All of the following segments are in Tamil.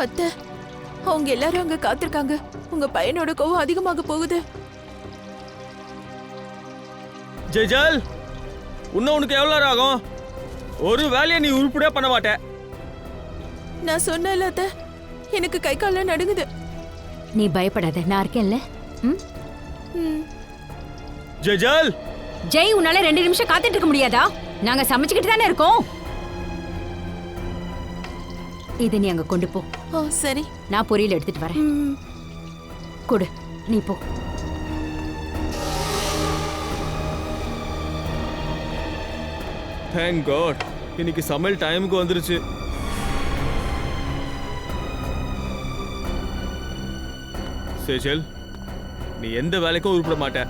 அத்தை, அவங்க எல்லாரும் அங்க காத்திருக்காங்க. உங்க பையனோட கோவம் அதிகமாக போகுது. ஜெய்ஜல், இன்னும் உனக்கு எவ்வளோ நேரம் ஆகும்? ஒரு வேலையை நீ உருப்படியா பண்ண மாட்ட. நான் சொன்னேன்ல அத்தை, எனக்கு கை கால நடுங்குது. நீ பயப்படாத, நான் இருக்கேன்ல. ஜெய்ஜல், ஜெய், உன்னால 2 நிமிஷம் காத்துட்டு இருக்க முடியாதா? நாங்க சமைச்சுக்கிட்டு தானே இருக்கோம். இதை நீ அங்க கொண்டு போ. சரி, நான் பொரியல் எடுத்துட்டு வரேன். கொடு, நீ போ. தேங்க் காட், இன்னைக்கு சமையல் டைமுக்கு வந்துருச்சு. சேஜல், நீ எந்த வேலைக்கும் உருப்பட மாட்ட.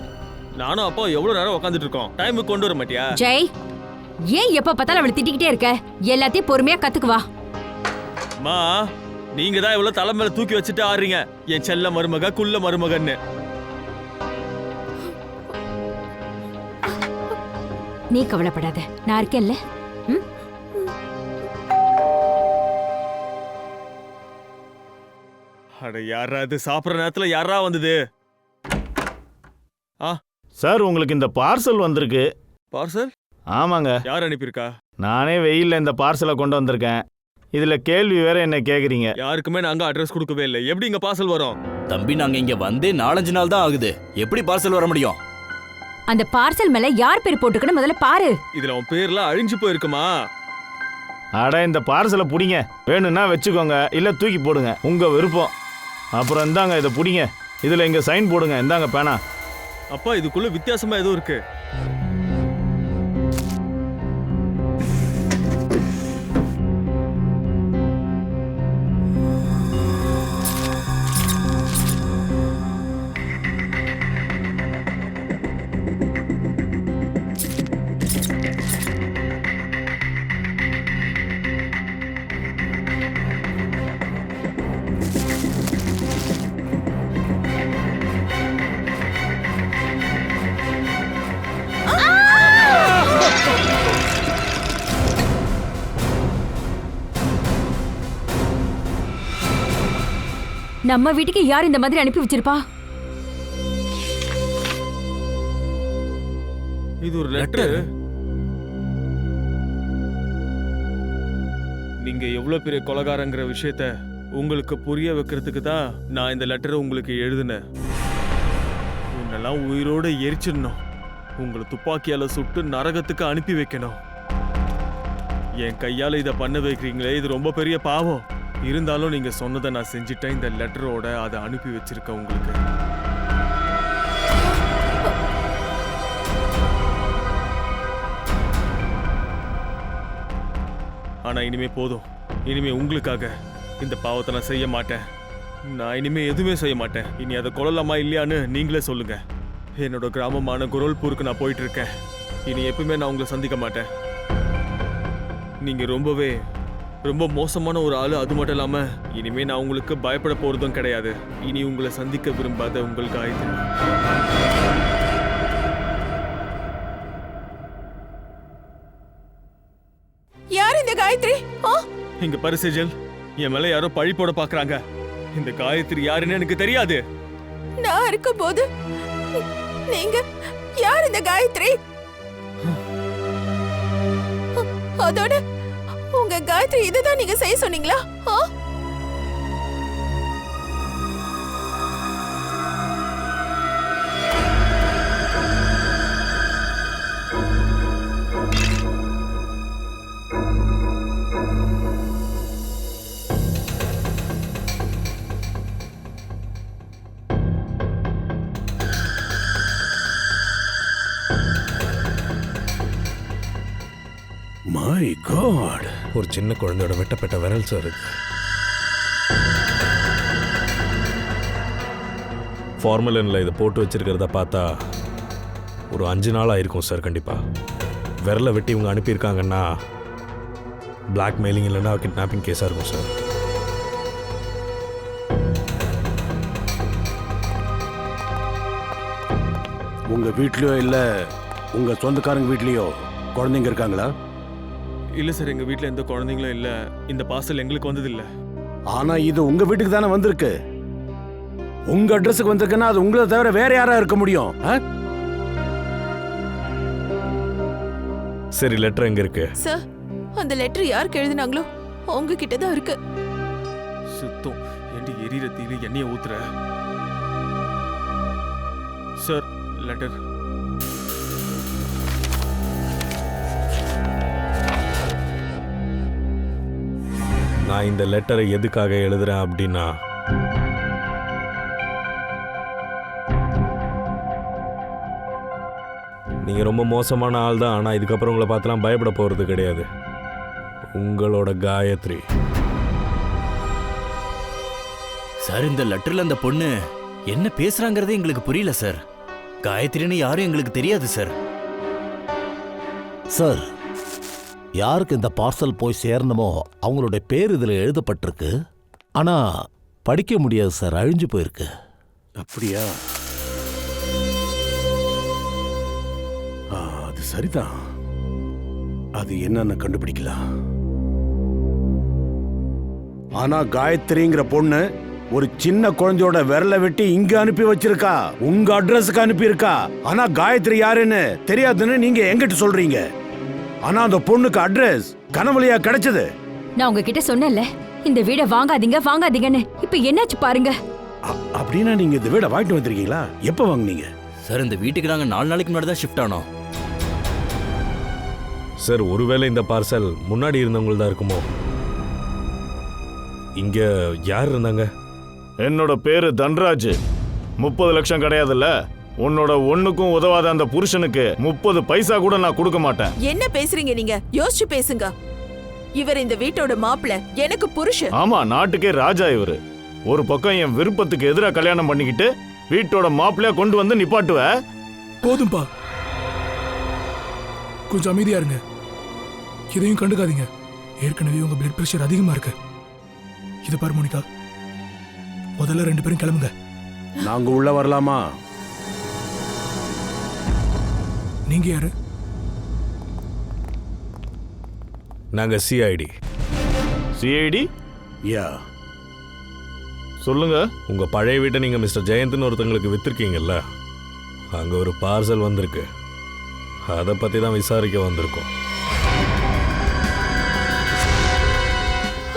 நானும் அப்பா எவ்வளவு நேரம் உட்காந்துட்டு இருக்கோம். டைமுக்கு கொண்டு வர மாட்டியா? ஜெய், ஏன் எப்ப பார்த்தாலும் அவளை திட்டிக்கிட்டே இருக்க? எல்லாத்தையும் பொறுமையா கத்துக்குவா. மா, நீங்க தான் இவ்வளவு தலை மேல தூக்கி வச்சுட்டு ஆடுறீங்க, என் செல்ல மருமக குள்ள மருமகன்னு. நீ கவலைப்படாத, நான் இருக்கேன்ல. அட, யாரா இது? சாப்பிட்ற நேரத்துல யாரா வந்தது? சார், உங்களுக்கு இந்த பார்சல் வந்திருக்கு. பார்சல்? ஆமாங்க. யார் அனுப்பியிருக்கா? நானே வெயில்ல இந்த பார்சலை கொண்டு வந்திருக்கேன். இதுல கேள்வி வேற என்ன கேக்குறீங்க? யாருக்குமே நாங்க அட்ரஸ் கொடுக்கவே இல்லை. எப்படி இங்க பார்சல் வரும்? தம்பி, நாங்க இங்க வந்தே 4-5 நாள் தான் ஆகுது. எப்படி பார்சல் வர முடியும்? அந்த பார்சல் மேல யார் பேர் போட்டுக்கணும் முதல்ல பாரு. இதுல உன் பேர்லாம் அழிஞ்சு போயிருக்குமா? அட, இந்த பார்சலை புடிங்க. வேணும்னா வச்சுக்கோங்க, இல்ல தூக்கி போடுங்க, உங்க விருப்பம். அப்புறம் இந்தாங்க, இதை புடிங்க. இதுல இங்க சைன் போடுங்க. இந்தாங்க பேனா. அப்பா, இதுக்குள்ள வித்தியாசமா ஏதோ இருக்கு. நம்ம வீட்டுக்கு யார் இந்த மாதிரி அனுப்பி வச்சிருப்பா? இது ஒரு லெட்டர். நீங்க எவ்வளவு பெரிய கொலைகாரங்கிற விஷயத்த உங்களுக்கு புரிய வைக்கிறதுக்கு தான் நான் இந்த லெட்டரை உங்களுக்கு எழுதினேன். உன்னெல்லாம் உயிரோட எரிச்சிடணும். உங்களை துப்பாக்கியால சுட்டு நரகத்துக்கு அனுப்பி வைக்கணும். என் கையால இதை பண்ண வைக்கிறீங்களே, இது ரொம்ப பெரிய பாவம். இருந்தாலும் நீங்க சொன்னதை நான் செஞ்சுட்டேன். இந்த லெட்டரோட அதை அனுப்பி வச்சிருக்கேன் உங்களுக்கு. ஆனா இனிமே போதும். இனிமே உங்களுக்காக இந்த பாவத்தை நான் செய்ய மாட்டேன். நான் இனிமே எதுவுமே செய்ய மாட்டேன். இனி அதை கொல்லலாமா இல்லையான்னு நீங்களே சொல்லுங்க. என்னோட கிராமமான குரல்பூருக்கு நான் போயிட்டு இருக்கேன். இனி எப்பவுமே நான் உங்களை சந்திக்க மாட்டேன். நீங்க ரொம்ப மோசமான ஒரு ஆளு. அது மட்டும் இல்லாம இனிமே நான் உங்களுக்கு பயப்பட போறதும் கிடையாது. இனி உங்களை சந்திக்க விரும்பாத உங்கள் காயத்ரி. யார் இந்த காயத்ரி? இங்க பாரு சேஜல், என் மேல யாரோ பழி போட பாக்குறாங்க. இந்த காயத்ரி யாருன்னு எனக்கு தெரியாது. நான் இருக்கும் போது நீங்க யார் இந்த காயத்ரி? அதோட உங்க காயத்ரி இதுதான் நீங்க செய்ய சொன்னீங்களா? மை காட், ஒரு சின்ன குழந்தையோட வெட்டப்பட்ட விரல் சார். ஃபார்மலினில் இதை போட்டு வச்சிருக்கிறத பார்த்தா ஒரு 5 நாள் ஆயிருக்கும் சார். கண்டிப்பாக விரலை வெட்டி இவங்க அனுப்பியிருக்காங்கன்னா பிளாக்மெயிலிங் இல்லைன்னா கிட்னாப்பிங் கேஸாக இருக்கும் சார். உங்கள் வீட்லையோ இல்லை உங்கள் சொந்தக்காரங்க வீட்லேயோ குழந்தைங்க இருக்காங்களா? இல்ல சார், எங்க வீட்ல எந்த குழந்தைங்களும் இல்ல. இந்த பார்சல் எங்களுக்கு வந்தது இல்ல. ஆனா இது உங்க வீட்டுக்கு தானே வந்திருக்கு. உங்க அட்ரஸுக்கு வந்திருக்குன்னா அது உங்களை தவிர வேற யாரா இருக்க முடியும்? சரி, லெட்டர் எங்க இருக்கு? சார், அந்த லெட்டர் யாருக்கு எழுதினாங்களோ அவங்க கிட்ட தான் இருக்கு. சுத்தம் ஏண்டி எரியிற தீயில எண்ணெயை ஊத்துற? Sir, letter. நான் இந்த லெட்டரை எதுக்காக எழுதுறேன் அப்படின்னா, நீங்க ரொம்ப மோசமான ஆள் தான். ஆனா இதுக்கப்புறம் உங்களை பார்த்துலாம் பயப்பட போறது கிடையாது. உங்களோட காயத்ரி. சார், இந்த லெட்டர்ல அந்த பொண்ணு என்ன பேசுறாங்கறதே எங்களுக்கு புரியல சார். காயத்ரின்னு யாரும் எங்களுக்கு தெரியாது சார். சார், யாருக்கு இந்த பார்சல் போய் சேரணுமோ அவங்களுடைய பேர் இதில் எழுதப்பட்டிருக்கு. ஆனா படிக்க முடியாது சார், அழிஞ்சு போயிருக்கு. அப்படியா? அது சரிதான். அது என்னன்னு கண்டுபிடிக்கலாம். ஆனா காயத்ரிங்கிற பொண்ணு ஒரு சின்ன குழந்தையோட விரலை வெட்டி இங்க அனுப்பி வச்சிருக்கா. உங்க அட்ரஸுக்கு அனுப்பி இருக்கா. ஆனா காயத்ரி யாருன்னு தெரியாதுன்னு நீங்க எங்கிட்ட சொல்றீங்க. ஆனா அந்த பொண்ணுக்கு அட்ரஸ் கனவுலையா கிடைச்சது. நான் உங்ககிட்ட சொன்னேன்ல, இந்த வீடை வாங்காதீங்க வாங்காதீங்கன்னு. இப்ப என்னாச்சு பாருங்க. அப்படின்னா நீங்க இந்த வீடை வாங்கிட்டு வந்திருக்கீங்களா? எப்ப வாங்குனீங்க? சார், இந்த வீட்டுக்கு நாங்க 4 நாளைக்கு முன்னாடி தான் ஷிஃப்ட் ஆனோம். சார், ஒருவேளை இந்த பார்சல் முன்னாடி இருந்தவங்களுக்கு தான் இருக்குமோ? இங்க யார் இருந்தாங்க? என்னோட பேரு தன்ராஜ். 30 லட்சம் கிடையாதுல்ல, உன்னோட ஒண்ணுக்கும் உதவாத அந்த புருஷனுக்கு 30 பைசா கூட நான் கொடுக்க மாட்டேன். என்ன பேசுறீங்க நீங்க? யோசிச்சு பேசுங்க. இவர் இந்த வீட்டோட மாப்பிள்ளை, எனக்கு புருஷன். ஆமா, நாட்டுக்கே ராஜா இவரு. ஒரு பக்கம் என் விருப்பத்துக்கு எதிராக கல்யாணம் பண்ணிக்கிட்டு வீட்டோட மாப்பிள்ளையா கொண்டு வந்து நிப்பாட்டுவ. போதும்பா, கொஞ்சம் அமைதியா இருங்க. இதையும் கண்டுக்காதீங்க. ஏற்கனவே உங்க பிளட் பிரஷர் அதிகமா இருக்கு. இது பாரு மோனிகா, முதல்ல 2 பேரும் கிளம்புங்க. நாங்க உள்ள வரலாமா? நீங்க யாரு? நாங்க சிஐடி. சிஐடி? யா. சொல்லுங்க. உங்க பழைய வீட்டை நீங்க மிஸ்டர் ஜெயந்த்னு ஒருத்தங்களுக்கு வித்திருக்கீங்கல்ல, அங்க ஒரு பார்சல் வந்திருக்கு. அதை பத்தி தான் விசாரிக்க வந்திருக்கோம்.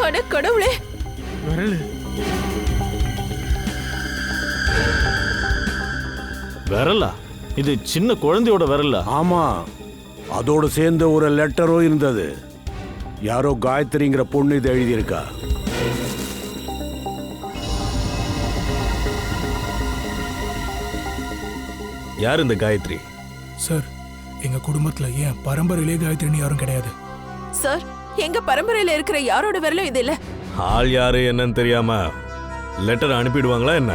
அட கடவுளே! விரலா? இது சின்ன குழந்தையோட விரலா? ஆமா, அதோடு சேர்ந்து ஒரு லெட்டரும் இருந்தது. யாரோ காயத்ரிங்கிற பொண்ணு இதை எழுதியிருக்கா. யார் இந்த காயத்ரி? சார், எங்க குடும்பத்துல ஏன் பரம்பரையிலே காயத்ரின்னு யாரும் கிடையாது. சார், எங்க பரம்பரையில இருக்கிற யாரோட விரலும் இது இல்ல. ஆள் யாரு என்னன்னு தெரியாம லெட்டர் அனுப்பிடுவாங்களா என்ன?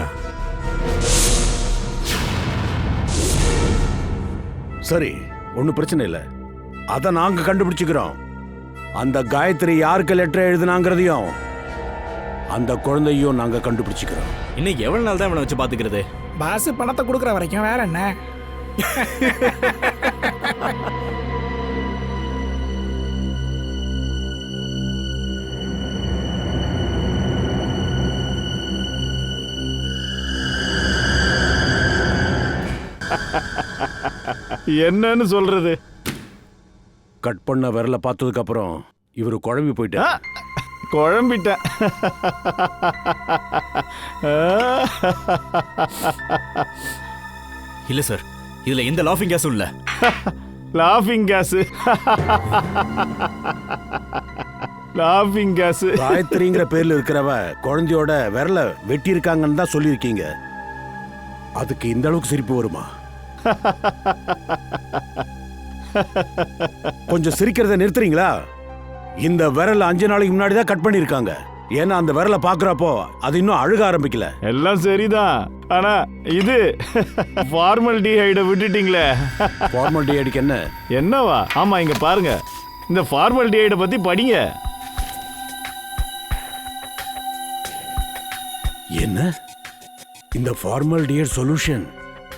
சரி, ஒன்னும் பிரச்சனை இல்லை. அதை நாங்க கண்டுபிடிச்சுக்கிறோம். அந்த காயத்ரி யாருக்கு லெட்டர் எழுதுனாங்கிறதையும் அந்த குழந்தையும் நாங்க கண்டுபிடிச்சுக்கிறோம். இன்னும் எவ்வளவு நாள் தான் இவனை வச்சு பாத்துக்கிறது? பாஸ் பணத்தை கொடுக்குற வரைக்கும் வேற என்ன? என்னன்னு சொல்றது? கட் பண்ண விரல பார்த்ததுக்கு அப்புறம் இவரு குழம்பி போயிட்டார். குழம்பிட்டேன். இல்ல சார், இதுல எந்த லாஃபிங் கேஸும் இல்ல. லாஃபிங் கேஸ்? லாஃபிங் கேஸ்? காயத்ரிங்கிற பேர்ல இருக்கிறவ குழந்தையோட விரல வெட்டி இருக்காங்கன்னு தான் சொல்லியிருக்கீங்க. அதுக்கு இந்த அளவுக்கு சிரிப்பு வருமா? கொஞ்சம் சிரிக்கிறத நிறுத்துறீங்களா? இந்த விரல் 5 நாளைக்கு முன்னாடி தான் கட் பண்ணிருக்காங்க. ஏன்னா அந்த விரலை பாக்குறப்போ அது இன்னும் அழுக ஆரம்பிக்கல. எல்லாம் சரிதான், ஆனா இது ஃபார்மாலிட்டிஹைட விட்டுட்டீங்களே. ஃபார்மாலிட்டிஹைடுக்கு என்ன? என்னவா? ஆமா, இங்க பாருங்க, இந்த ஃபார்மாலிட்டிஹைட பத்தி படிங்க. என்ன? இந்த ஃபார்மாலிட்டிஹைட் சொல்யூஷன்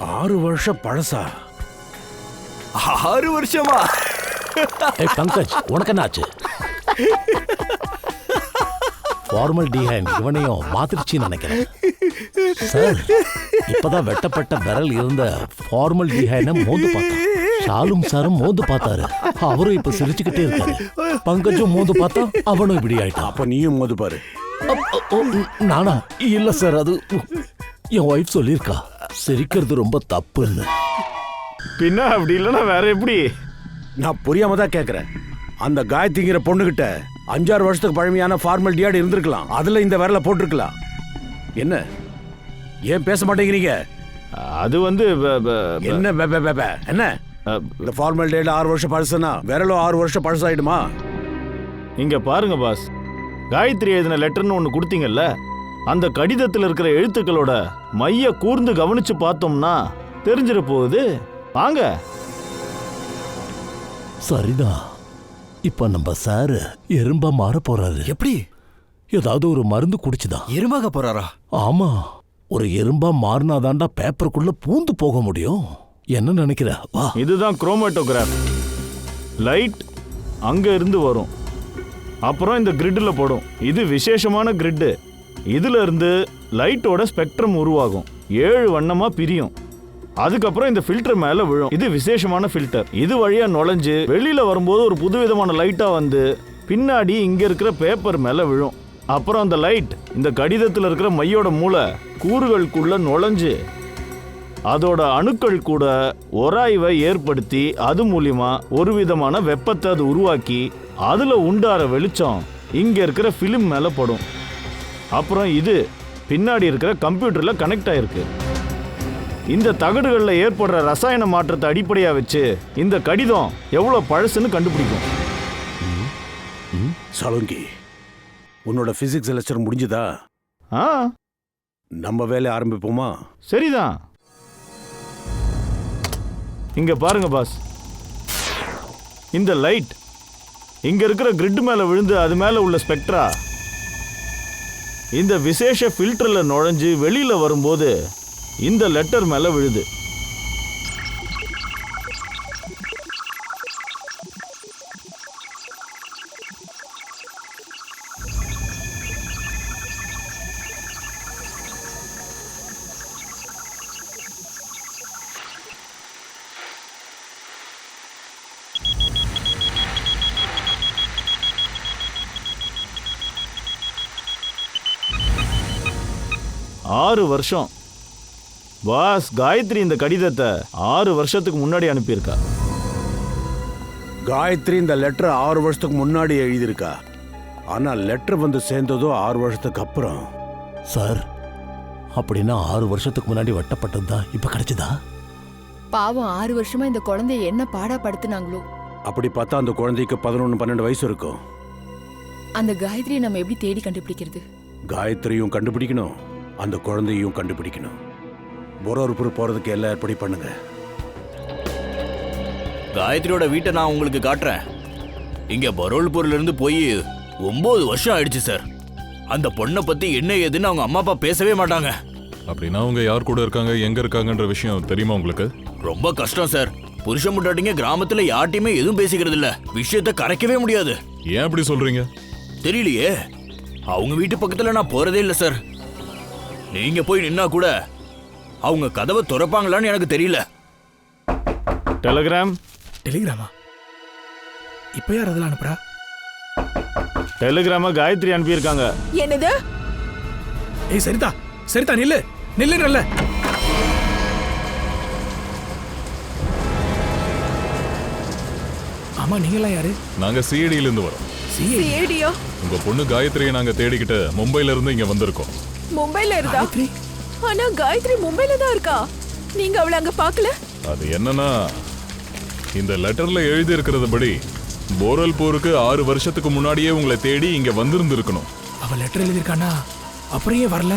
6 வருஷம் பழசா? 6 வருஷமா? ஏய் பங்கஜ், உனக்கு என்னாச்சு? ஃபார்மல் டிஹைன் இவனையும் மாத்திருச்சுன்னு நினைக்கிறேன். சார் இப்பதான் வெட்டப்பட்ட விரல் இருந்த ஃபார்மல் டிஹைனை மோந்து பார்த்தா ஷாலும் சாரும் மோந்து பார்த்தாரு. அவரும் இப்ப சிரிச்சுக்கிட்டே இருக்காரு. பங்கஜும் மோந்து பார்த்தா அவனும் இப்படி ஆயிட்டான். அப்ப நீயும் மோது பாரு. நானா? இல்ல சார், அது என் ஒய்ஃப் சொல்லியிருக்கா சிரிக்கிறது ரொம்ப தப்புன்னு. பின்ன அப்படி இல்லைன்னா வேற எப்படி? நான் புரியாம தான் கேக்குறேன். அந்த காயத்ரிங்கிற பொண்ணுகிட்ட 5-6 வருஷத்துக்கு பழமையான ஃபார்மல் டியாட் இருந்திருக்கலாம். அதுல இந்த விரல போட்டிருக்கலாம். என்ன ஏன் பேச மாட்டேங்கிறீங்க? அது வந்து என்ன என்ன இந்த ஃபார்மல் டேட் 6 வருஷம் பழசுனா விரலும் 6 வருஷம் பழசாயிடுமா? இங்க பாருங்க பாஸ், காயத்ரி எழுதின லெட்டர்னு ஒன்று கொடுத்தீங்கல்ல, அந்த கடிதத்தில் இருக்கிற எழுத்துக்களோட மைய கூர்ந்து கவனிச்சு பார்த்தோம்னா தெரிஞ்சிட போகுது. வாங்க. சரிதான். இப்ப நம்ம சார் எறும்பா மாற போறாரு. எப்படி? ஏதாவது ஒரு மருந்து குடிச்சுதான் எறும்பாக போறாரா? ஆமா, ஒரு எறும்பா மாறினாதான்டா பேப்பருக்குள்ள பூந்து போக முடியும். என்ன நினைக்கிற? வா. இதுதான் குரோமேட்டோகிராஃப். லைட் அங்க இருந்து வரும், அப்புறம் இந்த கிரிட்ல போடும். இது விசேஷமான கிரிட். இதுல இருந்து லைட்டோட ஸ்பெக்ட்ரம் உருவாகும், 7 வண்ணமா பிரியும். அதுக்கப்புறம் இந்த ஃபில்டர் மேல விழும். இது விசேஷமான ஃபில்டர். இது வழியா நுழைஞ்சு வெளியில வரும்போது ஒரு புதுவிதமான லைட்டா வந்து பின்னாடி இங்க இருக்கிற பேப்பர் மேல விழும். அப்புறம் அந்த லைட் இந்த கடிதத்தில் இருக்கிற மையோட மூளை கூறுகளுக்குள்ள நுழைஞ்சு அதோட அணுக்கள் கூட ஒராய்வை ஏற்படுத்தி அது மூலியமா ஒரு விதமான வெப்பத்தை அது உருவாக்கி அதுல உண்டார வெளிச்சம் இங்க இருக்கிற பிலிம் மேல படும். அப்புறம் இது பின்னாடி இருக்கிற கம்ப்யூட்டர்ல கனெக்ட் ஆயிருக்கு. இந்த தகடுகள்ல ஏற்படுற ரசாயன மாற்றத்தை அடிப்படையா வச்சு இந்த கடிதம் எவ்வளவு பழசுன்னு கண்டுபிடிக்கும். சலுங்கி, உன்னோட பிசிக்ஸ் லெக்சர் முடிஞ்சதா? நம்ம வேலை ஆரம்பிப்போமா? சரிதான். இங்க பாருங்க பாஸ், இந்த லைட் இங்க இருக்கிற கிரிட் மேல விழுந்து அது மேல உள்ள ஸ்பெக்ட்ரா இந்த விசேஷ ஃபில்டர்ல நுழைஞ்சு வெளியில வரும்போது இந்த லெட்டர் மேல விழுது. ஆறு வருஷம் பாஸ், காயத்ரி இந்த கடிதத்தை 6 வருஷத்துக்கு முன்னாடி அனுப்பியிருக்கா. காயத்ரி இந்த லெட்டர் 6 வருஷத்துக்கு முன்னாடி எழுதியிருக்கா. ஆனா லெட்டர் வந்து சேர்ந்ததோ 6 வருஷத்துக்கு அப்புறம். சார், அப்படின்னா 6 வருஷத்துக்கு முன்னாடி வெட்டப்பட்டதுதான் இப்ப கிடைச்சதா? பாவம், 6 வருஷமா இந்த குழந்தைய என்ன பாடாப்படுத்துனாங்களோ. அப்படி பார்த்தா அந்த குழந்தைக்கு 11-12 வயசு இருக்கும். அந்த காயத்ரியை நம்ம எப்படி தேடி கண்டுபிடிக்கிறது? காயத்ரியும் கண்டுபிடிக்கணும், அந்த குழந்தையும் கண்டுபிடிக்கணும். பொரோர்பூர் போறதுக்கு எல்லாம் ஏற்பாடு பண்ணுங்க. காயத்ரியோட வீட்டை நான் உங்களுக்கு காட்டுறேன். இங்க பரோல்பூர்ல இருந்து போய் 9 வருஷம் ஆயிடுச்சு சார். அந்த பொண்ணை பத்தி என்ன ஏதுன்னு அவங்க அம்மா அப்பா பேசவே மாட்டாங்க. அப்படின்னா அவங்க யார் கூட இருக்காங்க, எங்க இருக்காங்கன்ற விஷயம் தெரியுமா உங்களுக்கு? ரொம்ப கஷ்டம் சார். புருஷன் முட்டாட்டிங்க கிராமத்துல யார்ட்டையுமே எதுவும் பேசிக்கிறது இல்ல. விஷயத்தை கரைக்கவே முடியாது. ஏன் அப்படி சொல்றீங்க? தெரியலையே, அவங்க வீட்டு பக்கத்துல நான் போறதே இல்ல சார். நீங்க போய் நின்னா கூட அவங்க கதவை திறப்பாங்களான்னு எனக்கு தெரியல. டெலிகிராமா? இப்ப யார் அதெல்லாம் அனுப்புறா? டெலிகிராம காயத்ரி அனுப்பியிருக்காங்க. என்னது? ஏய் சரிதா, சரிதா, நில்லு நில்லு நல்ல. ஆமா, நீங்க எல்லாம் யாரு? நாங்க சிஐடியில இருந்து வரோம். சிஐடியா? உங்க பொண்ணு காயத்ரியை நாங்க தேடிக்கிட்டு மும்பைல இருந்து இங்க வந்திருக்கோம். மும்பைல இருந்தா? ஆனா காயத்ரி மும்பைல தான் இருக்கா. நீங்க அவளை அங்க பார்க்கல? அது என்னன்னா, இந்த லெட்டர்ல எழுதி இருக்கிறதுபடி போரல்பூருக்கு 6 வருஷத்துக்கு முன்னாடியே உங்களை தேடி இங்க வந்திருந்திருக்கணும். அவ லெட்டர் எழுதிருக்கானா? அப்புறம் ஏன் வரல?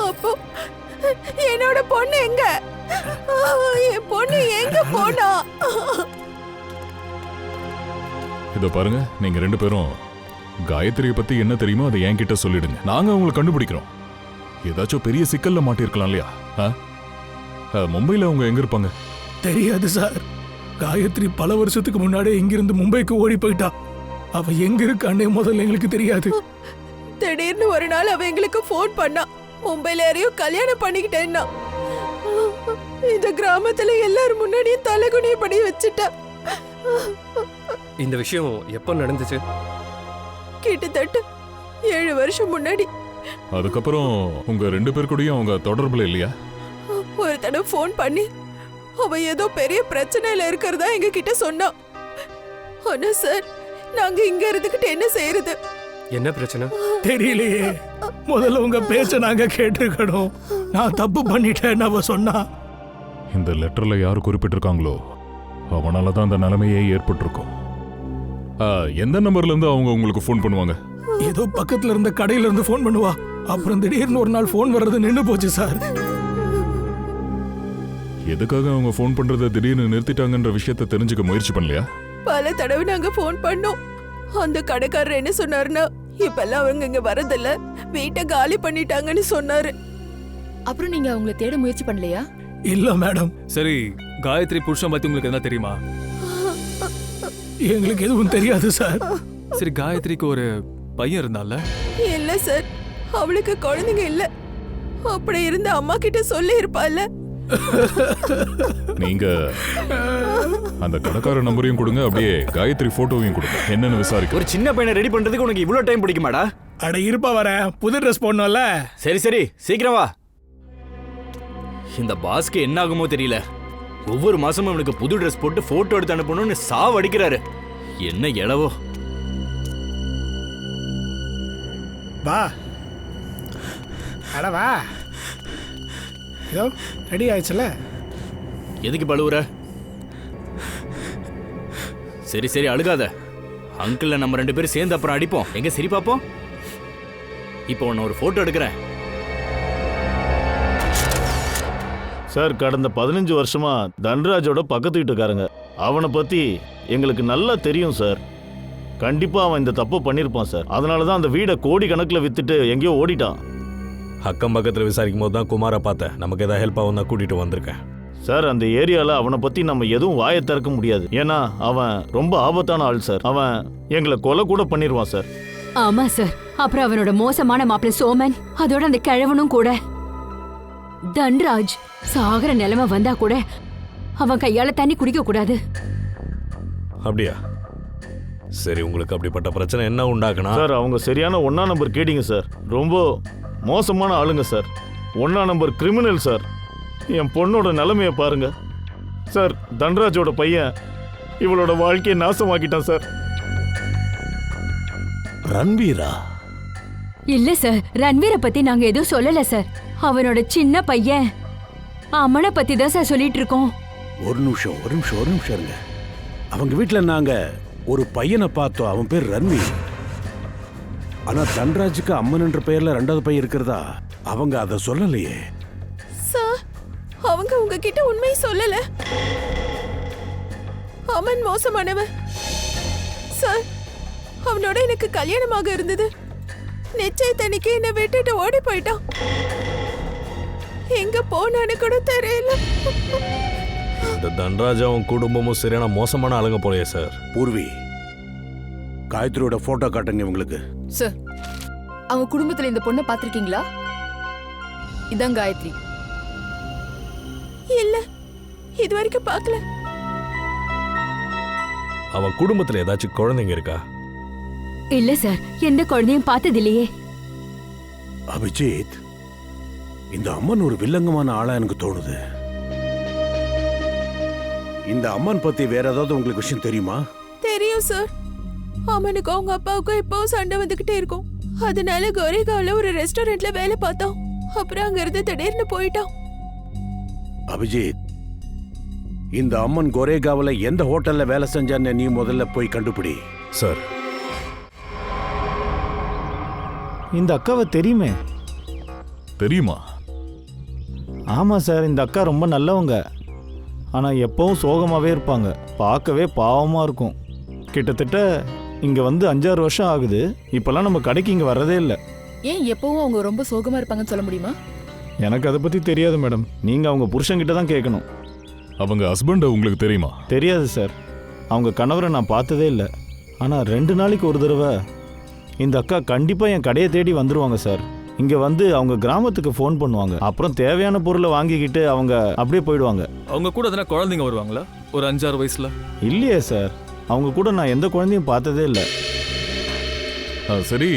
அப்போ என்னோட பொண்ணு எங்க? என் பொண்ணு எங்க போனா? இதோ பாருங்க, நீங்க 2 பேரும் காயத்ரியை பத்தி என்ன தெரியுமோ அதை என்கிட்ட சொல்லிடுங்க. நாங்க அவங்களை கண்டுபிடிக்கிறோம். ஏதாச்சும் பெரிய சிக்கல்ல மாட்டிருக்கலாம் இல்லையா? மும்பைல அவங்க எங்க இருப்பாங்க? தெரியாது சார். காயத்ரி பல வருஷத்துக்கு முன்னாடியே இங்கிருந்து மும்பைக்கு ஓடி போயிட்டா. அவ எங்க இருக்கான்னே முதல்ல எங்களுக்கு தெரியாது. திடீர்னு ஒரு நாள் அவ எங்களுக்கு ஃபோன் பண்ணா. மும்பைல யாரையும் கல்யாணம் பண்ணிக்கிட்டேன்னா இந்த கிராமத்துல எல்லாரும் முன்னாடியும் தலைகுனிய படி வச்சுட்டா. இந்த விஷயம் எப்போ நடந்துச்சு? கிட்டத்தட்ட 7 வருஷம் முன்னாடி. அதுக்கப்புறம் உங்க 2 பேர் கூடயும் அவங்க தொடர்புல இல்லையா? ஒரு தடவை ஃபோன் பண்ணி அவ ஏதோ பெரிய பிரச்சனையில இருக்கிறதா எங்க கிட்ட சொன்னா. ஆனா சார், நாங்க இங்க இருந்துகிட்டு என்ன செய்யறது? என்ன பிரச்சனை? தெரியலையே. முதல்ல உங்க பேச்ச நாங்க கேட்டிருக்கணும். நான் தப்பு பண்ணிட்டேன்னு அவ சொன்னா. இந்த லெட்டர்ல யார் குறிப்பிட்டிருக்காங்களோ அவனால தான் அந்த நிலைமையே ஏற்பட்டிருக்கும். எந்த நம்பர்ல இருந்து அவங்க உங்களுக்கு ஃபோன் பண்ணுவாங்க? ஏதோ பக்கத்துல இருந்த கடையில இருந்து ஃபோன் பண்ணுவா. அப்புறம் திடீர்னு ஒரு நாள் ஃபோன் வர்றது நின்னு போச்சு சார். எதுக்காக அவங்க ஃபோன் பண்றதை திடீர்னு நிறுத்திட்டாங்கன்ற விஷயத்தை தெரிஞ்சுக்க முயற்சி பண்ணலையா? பல தடவை நாங்க ஃபோன் பண்ணோம். அந்த கடைக்காரர் என்ன சொன்னாருன்னா, இப்பெல்லாம் அவங்க இங்க வரதில்ல, வீட்டை காலி பண்ணிட்டாங்கன்னு சொன்னாரு. அப்புறம் நீங்க அவங்கள தேட முயற்சி பண்ணலையா? இல்ல மேடம். சரி, காயத்ரி புருஷன் பத்தி உங்களுக்கு என்ன தெரியுமா? எங்களுக்கு எதுவும் தெரியாது சார். சரி, காயத்ரிக்கு ஒரு பையன் இருந்தால? இல்ல சார், அவளுக்கு குழந்தைங்க இல்ல. அப்படி இருந்த அம்மா கிட்ட சொல்லி இருப்பால. நீங்க அந்த கடைக்கார நம்பரையும் கொடுங்க, அப்படியே காயத்ரி போட்டோவையும் கொடுங்க, என்னன்னு விசாரிக்க. ஒரு சின்ன பையனை ரெடி பண்றதுக்கு உனக்கு இவ்வளவு டைம் பிடிக்குமாடா? அட இருப்பா வரேன், புது ட்ரெஸ் போடணும்ல. சரி சரி, சீக்கிரம் வா. இந்த பாஸ்க்கு என்ன ஆகுமோ தெரியல. ஒவ்வொரு மாசமும் அவனுக்கு புது ட்ரெஸ் போட்டு போட்டோ எடுத்து அனுப்பணும்னு சாவ அடிக்கிறாரு. என்ன எளவோ. வா அட வா. இதோ ரெடி ஆயிடுச்சுல. எதுக்கு பழுவுற? சரி சரி, அழுகாத. அங்கிள் நம்ம 2 பேரும் சேர்ந்து அப்புறம் அடிப்போம். எங்க சரி பாப்போம். இப்போ உன்னை ஒரு போட்டோ எடுக்கிறேன். சார், கடந்த 15 வருஷமா தன்ராஜோட பக்கத்து வீட்டுக்காரங்க. அவனை பத்தி எங்களுக்கு நல்லா தெரியும் சார். கண்டிப்பா அவன் இந்த தப்பு பண்ணிருப்பான் சார். அதனால தான் அந்த வீடை கோடி கணக்கில் வித்துட்டு எங்கேயோ ஓடிட்டான். அக்கம் பக்கத்தில் விசாரிக்கும் போது தான் குமாரை பார்த்தேன். நமக்கு ஏதாவது ஹெல்ப் ஆகும் தான் கூட்டிட்டு வந்திருக்கேன் சார். அந்த ஏரியாவில் அவனை பத்தி நம்ம எதுவும் வாயை திறக்க முடியாது. ஏன்னா அவன் ரொம்ப ஆபத்தான ஆள் சார். அவன் எங்களை கொலை கூட பண்ணிடுவான் சார். ஆமா சார். அப்புறம் அவனோட மோசமான மாப்பிள்ளை சோமன், அதோட அந்த கிழவனும் கூட. தன்ராஜ் சாகர நிலைமை வந்தா கூட அவன் கையால தண்ணி குடிக்க கூடாது. அப்படியா? சரி, உங்களுக்கு அப்படிப்பட்ட பிரச்சனை என்ன உண்டாக்குனா? சார், அவங்க சரியான 1ஆம் நம்பர் கேடிங்க சார். ரொம்ப மோசமான ஆளுங்க சார். 1ஆம் நம்பர் கிரிமினல் சார். என் பொண்ணோட நிலைமையை பாருங்க சார். தன்ராஜோட பையன் இவளோட வாழ்க்கையை நாசமாக்கிட்டான் சார். ரன்வீரா? இல்ல சார், ரன்வீரை பத்தி நாங்க எதுவும் சொல்லல சார். அவனோட சின்ன பையன் அம்மனை பத்தி தான் சார் சொல்லிட்டு இருக்கோம். ஒரு நிமிஷம் இருங்க. அவங்க வீட்டுல நாங்க ஒரு பையனை பார்த்தோம். அவன் பேர் ரன்வீர். ஆனா தன்ராஜுக்கு அம்மன் என்ற பெயர்ல 2வது பையன் இருக்கிறதா அவங்க அதை சொல்லலையே. சார், அவங்க உங்ககிட்ட உண்மையை சொல்லல. அமன் மோசமானவன் சார். அவனோட எனக்கு கல்யாணமாக இருந்தது. நிச்சயத்தன்னைக்கு என்னை விட்டுட்டு ஓடி போயிட்டான். எங்க போனான்னு கூட தெரியல. இந்த தன்ராஜாவும் குடும்பமும் சரியான மோசமான ஆளுங்க போலயே சார். பூர்வி, காயத்ரியோட போட்டோ காட்டுங்க உங்களுக்கு. சார், அவங்க குடும்பத்துல இந்த பொண்ணை பாத்திருக்கீங்களா? இதான் காயத்ரி. இல்ல, இது வரைக்கும் பார்க்கல. அவன் குடும்பத்துல ஏதாச்சும் குழந்தைங்க இருக்கா? இல்ல சார், எந்த குழந்தையும் பார்த்தது இல்லையே. அபிஜித், இந்த அம்மன் ஒரு வில்லங்கமான ஆளா எனக்கு தோணுது. இந்த அம்மன் பத்தி வேற ஏதாவது உங்களுக்கு விஷயம் தெரியுமா? தெரியும் சார். அம்மனுக்கும் அவங்க அப்பாவுக்கும் இப்போ சண்டை வந்துகிட்டே இருக்கும். அதனால கோரேகாவ்ல ஒரு ரெஸ்டாரண்ட்ல வேலை பார்த்தோம். அப்புறம் அங்க இருந்து திடீர்னு போயிட்டோம். அபிஜித், இந்த அம்மன் கோரேகாவ்ல எந்த ஹோட்டல்ல வேலை செஞ்சான்னு நீ முதல்ல போய் கண்டுபிடி. சார், இந்த அக்காவை தெரியுமே. தெரியுமா? ஆமா சார், இந்த அக்கா ரொம்ப நல்லவங்க. ஆனா எப்பவும் சோகமாவே இருப்பாங்க. பார்க்கவே பாவமா இருக்கும். கிட்டத்தட்ட இங்க வந்து 5-6 வருஷம் ஆகுது. இப்பெல்லாம் நம்ம கடைக்கு இங்க வர்றதே இல்லை. ஏன் எப்பவும் அவங்க ரொம்ப சோகமா இருப்பாங்கன்னு சொல்ல முடியுமா? எனக்கு அதை பத்தி தெரியாது மேடம். நீங்க அவங்க புருஷன்கிட்ட தான் கேட்கணும். அவங்க ஹஸ்பண்ட் உங்களுக்கு தெரியுமா? தெரியாது சார். அவங்க கணவரை நான் பார்த்ததே இல்லை. ஆனால் 2 நாளைக்கு ஒரு தடவை இந்த அக்கா கண்டிப்பாக என் கடையை தேடி வந்துடுவாங்க சார். இங்கே வந்து அவங்க கிராமத்துக்கு ஃபோன் பண்ணுவாங்க. அப்புறம் தேவையான பொருளை வாங்கிக்கிட்டு அவங்க அப்படியே போயிடுவாங்க. அவங்க கூட எதனா குழந்தைங்க வருவாங்களா ஒரு 5-6 வயசுல? இல்லையே சார், அவங்க கூட நான் எந்த குழந்தையும் பார்த்ததே இல்லை. சரி,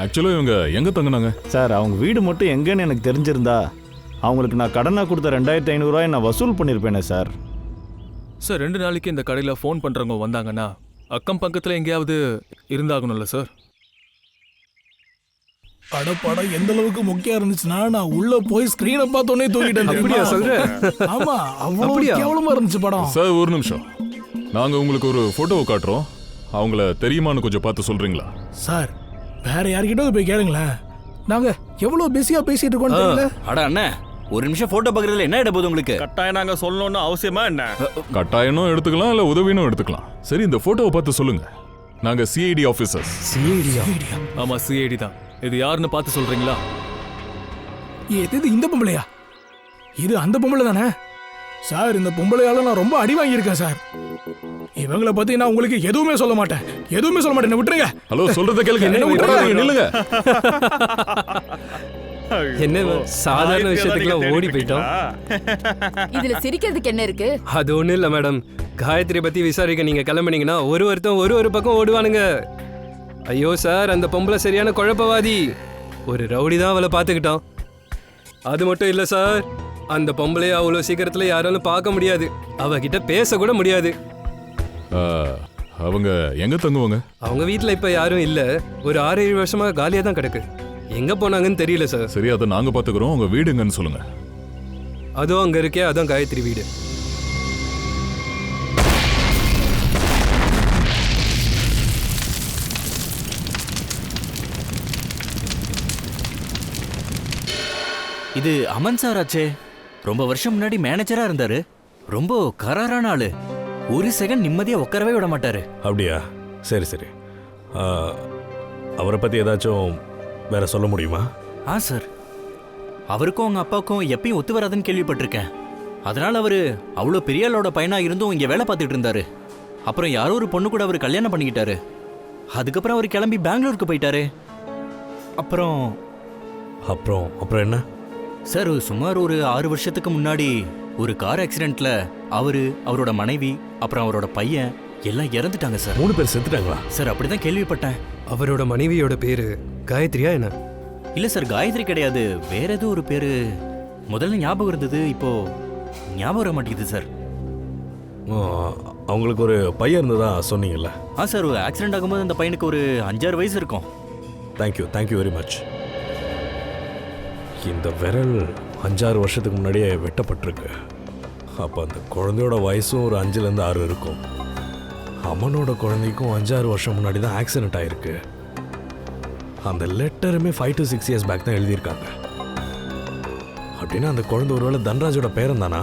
ஆக்சுவலாக இவங்க எங்கே தங்கினாங்க? சார், அவங்க வீடு மட்டும் எங்கேன்னு எனக்கு தெரிஞ்சிருந்தா அவங்களுக்கு நான் கடனாக கொடுத்த 2500 ரூபாய் நான் வசூல் பண்ணியிருப்பேனே சார். சார் 2 நாளைக்கு இந்த கடையில் ஃபோன் பண்ணுறவங்க வந்தாங்கன்னா அக்கம் பக்கத்தில் எங்கேயாவது இருந்தாகணும்ல சார்? படம் எந்த அளவுக்கு முக்கியம் இருந்துச்சுன்னா நான் உள்ள போய் ஸ்கிரீனை பார்த்தோன்னே தூக்கிட்டேன். அப்படியா சொல்ற? ஆமா, அவ்வளவு கேவலமா இருந்துச்சு படம். சார் ஒரு நிமிஷம், நாங்கள் உங்களுக்கு ஒரு ஃபோட்டோவை காட்டுறோம். அவங்கள தெரியுமான்னு கொஞ்சம் பார்த்து சொல்கிறீங்களா? சார், வேற யார்கிட்ட போய் கேளுங்களேன். நாங்க எவ்வளவு பிஸியா பேசிட்டு இருக்கோம் தெரியல. அட அண்ணே, ஒரு நிமிஷம் போட்டோ பார்க்கறதுல என்ன இட போகுது உங்களுக்கு? கட்டாயம் நாங்கள் சொல்லணும்னு அவசியமா என்ன? கட்டாயனும் எடுத்துக்கலாம், இல்லை உதவினும் எடுத்துக்கலாம். சரி, இந்த ஃபோட்டோவை பார்த்து சொல்லுங்க. நாங்கள் சிஐடி ஆஃபீஸர்ஸ். சிஐடியா? ஆமாம், சிஐடி தான். இது யாருன்னு பார்த்து சொல்றீங்களா? இது இந்த பொம்பளையா? இது அந்த பொம்பளை தானே சார்? இந்த பொம்பளையால நான் ரொம்ப அடி வாங்கியிருக்கேன் சார். இவங்களை பத்தி நான் உங்களுக்கு எதுவுமே சொல்ல மாட்டேன். என்ன விட்டுருங்க. ஹலோ, சொல்றத கேளுங்க. நில்லுங்க. என்ன சாதாரண விஷயத்துக்குலாம் ஓடி போயிட்டோம். இதுல சிரிக்கிறதுக்கு என்ன இருக்கு? அது ஒண்ணும் இல்ல மேடம். காயத்ரி பத்தி விசாரிக்க நீங்க கிளம்புனீங்கன்னா ஒருத்தன் ஒரு பக்கம் ஓடுவானுங்க. ஐயோ சார், அந்த பொம்பளை சரியான குழப்பவாதி. ஒரு ரவுடி தான் அவளை பார்த்துக்கிட்டான். அது மட்டும் இல்ல சார், அந்த பொம்பளைய அவ்வளோ சீக்கிரத்துல யாராலும் பார்க்க முடியாது. அவகிட்ட பேச கூட முடியாது. அவங்க எங்க தங்குவாங்க? அவங்க வீட்டுல இப்ப யாரும் இல்ல. ஒரு 6-7 வருஷமா காலியா தான் கிடக்கு. எங்க போனாங்கன்னு தெரியல சார். சரி, அதை நாங்க பாத்துக்கிறோம். உங்க வீடு எங்கன்னு சொல்லுங்க. அதுவும் அங்க இருக்கே, அதான் காயத்ரி வீடு. இது அமன் சார் ஆச்சே. ரொம்ப வருஷம் முன்னாடி மேனேஜரா இருந்தாரு. ரொம்ப கராரான ஆளு. ஒரு செகண்ட் நிம்மதியா உட்காரவே விட மாட்டாரு. அப்படியா? சரி சரி. அவரை பத்தி ஏதாச்சும் வேற சொல்ல முடியுமா? சார், அவருக்கும் அவங்க அப்பாவுக்கும் எப்பயும் ஒத்து வராதுன்னு கேள்விப்பட்டிருக்கேன். அதனால அவரு அவ்வளோ பெரிய ஆளோட பையனா இருந்தும் இங்க வேலை பார்த்துட்டு இருந்தாரு. அப்புறம் யாரோ ஒரு பொண்ணு கூட அவர் கல்யாணம் பண்ணிக்கிட்டாரு. அதுக்கப்புறம் அவர் கிளம்பி பெங்களூருக்கு போயிட்டாரு. அப்புறம் அப்புறம் அப்புறம் என்ன சார்? சுமார் ஒரு 6 வருஷத்துக்கு முன்னாடி ஒரு கார் ஆக்சிடென்ட்ல அவரோட மனைவி அப்புறம் அவரோட பையன் எல்லாம் இறந்துட்டாங்க சார். 3 பேர் செத்துட்டாங்களா சார்? அப்படிதான் கேள்விப்பட்டேன். அவரோட மனைவியோட பேரு காயத்ரியா என்ன? இல்ல சார், காயத்ரி கிடையாது. வேற ஏதோ ஒரு பேரு முதல்ல ஞாபகம் இருந்தது, இப்போ ஞாபகம் வர மாட்டேங்குது சார். அவங்களுக்கு ஒரு பையன் இருந்ததா சொன்னீங்கல்ல? சார், ஒரு ஆக்சிடென்ட் ஆகும்போது அந்த பையனுக்கு ஒரு 5-6 வயசு இருக்கும். Thank you very much. இந்த விரல் 5-6 வருஷத்துக்கு முன்னாடியே வெட்டப்பட்டிருக்கு. அப்போ அந்த குழந்தையோட வயசும் ஒரு 5-6 இருக்கும். அம்மனோட குழந்தைக்கும் 5-6 வருஷம் முன்னாடி தான் ஆக்சிடென்ட் ஆயிருக்கு. அந்த லெட்டருமே 5 to 6 years பேக் தான் எழுதியிருக்காங்க. அப்படின்னா அந்த குழந்தை ஒருவேளை தன்ராஜோட பேரன் தானா?